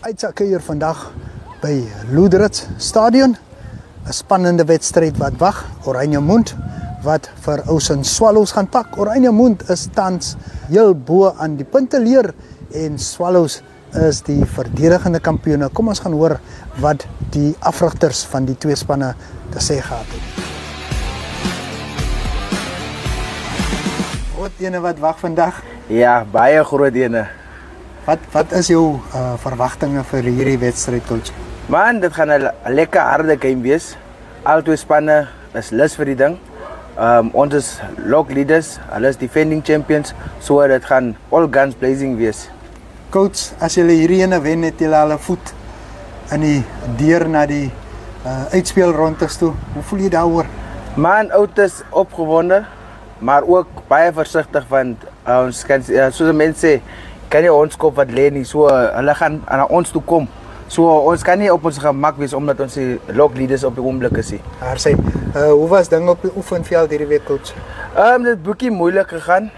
Uitsakke hier vandag by Loederits Stadion. 'n Spannende wedstryd wat wag. Oranjemund wat vir Ocean Swallows gaan pak. Oranjemund is tans heel bo aan die punteleer en Swallows is die verdedigende kampioene. Kom ons gaan hoor wat die afrigters van die twee spanne te sê gehad het. Groot ene wat wag vandag? Ja, baie groot ene. Wat is jou verwagtinge vir hierdie wedstryd, coach? Man, dit gaan 'n lekker harde game wees. Al twee spanne is lus vir die ding. Ons is log leaders, hulle is defending champions, so dit gaan all guns blazing wees. Coach, as julle hierdie ene wen, het julle al 'n voet in die deur na die uitspelrondes toe. Hoe voel jy daaroor? Man, oud is opgewonde, maar ook baie versigtig want ons kan soos mense sê, kan nie ons kop wat lê nie, so hulle gaan na ons toe kom. So ons kan nie op ons gemak wees omdat ons die log leaders op die oomblik is. Harsy, hoe was dinge op die oefenveld hierdie week, coach? Dit bietjie moeilik gegaan.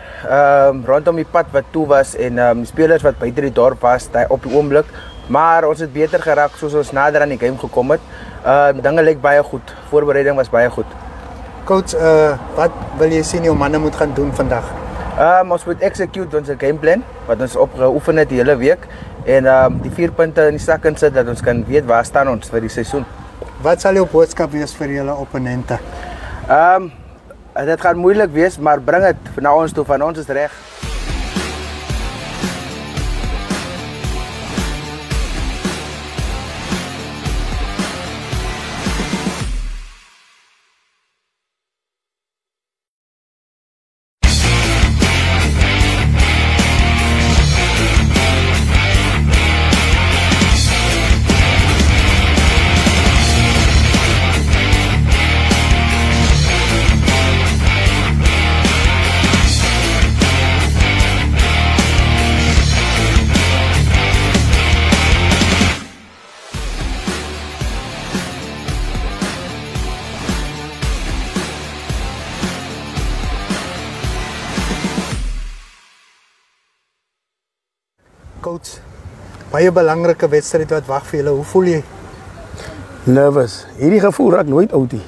Rondom die pad wat toe was en die spelers wat buite die dorp was, op die oomblik, maar ons het beter geraak soos ons nader aan die game gekom het. Dinge lyk baie goed. Voorbereiding was baie goed. Coach, wat wil jy sien jou manne moet gaan doen vandag? Ons moet execute ons gameplan wat ons opgeoefen het die hele week en die 4 punte in die sak insit dat ons kan weet waar staan ons vir die seisoen. Wat sal jou boodskap wees vir julle opponente? Dit gaan moeilik wees, maar bring dit na ons toe, van ons is reg. Coach, baie belangrike wedstryd wat wag vir julle. Hoe voel jy? Nervous. Hierdie gevoel raak nooit oud nie.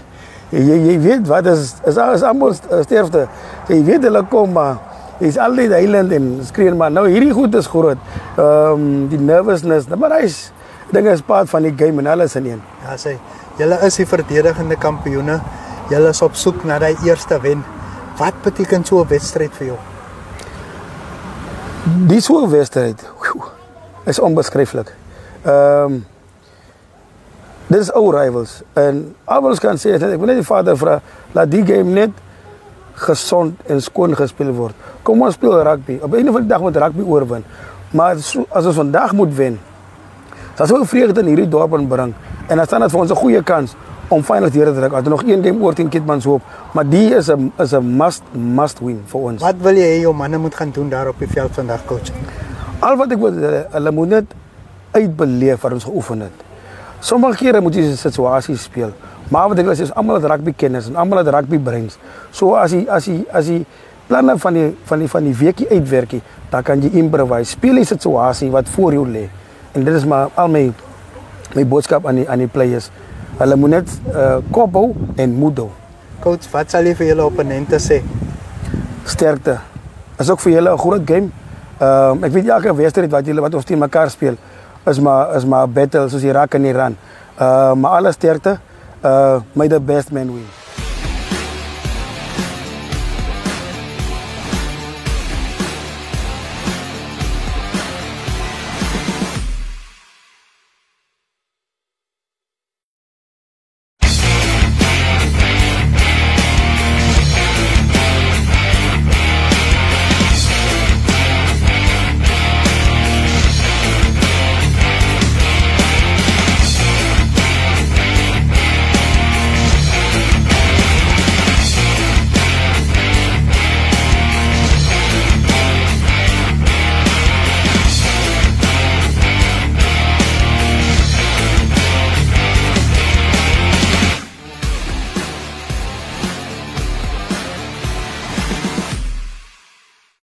Jy weet wat is almal sterfte. Jy weet hulle kom, maar jy's altyd huilend en skree, maar nou hierdie goed is groot. Die nervousness, maar dinge is part van die game en alles in een. Ja, sê, julle is die verdedigende kampioene. Julle is op soek na die eerste wen. Wat beteken so 'n wedstryd vir jou? Die soort wedstrijd is onbeschrijfelijk. Dit is oude rivals. En alles kan zeggen, ik wil net die vader vragen, laat die game net gezond en schoon gespeeld worden. Kom ons spelen rugby. Op een of andere dag moet rugby oorwin. Maar als we vandaag moeten winnen, dat is wel vreugde in hierdie dorp brengen. En dan staan het voor ons een goede kans om finals hier te trekken. Als er nog één game wordt in Kitmanshoop, maar die is een must win voor ons. Wat wil jy jou manne moet gaan doen daar op die veld vandag, coach? Al wat ik wil, hulle moet net uitbeleef wat ons geoefen het. Sommige keren moet je situaties spelen. Maar wat ik wil is allemaal het rugby kennis en allemaal het rugby brains. So als je plannen van die weekie uitwerken, dan kan je improvise. Speel die situatie wat voor jou ligt. En dit is maar al mijn boodschap aan die players. Hulle moet net kop hou en moed hou. Coach, wat sal jy vir julle opponente sê? Sterkte. Is ook vir julle 'n groot game. Ek weet elke wedstryd wat ons teen mekaar speel is maar 'n battle soos Irak en Iran. Maar alle sterkte. May the best man win.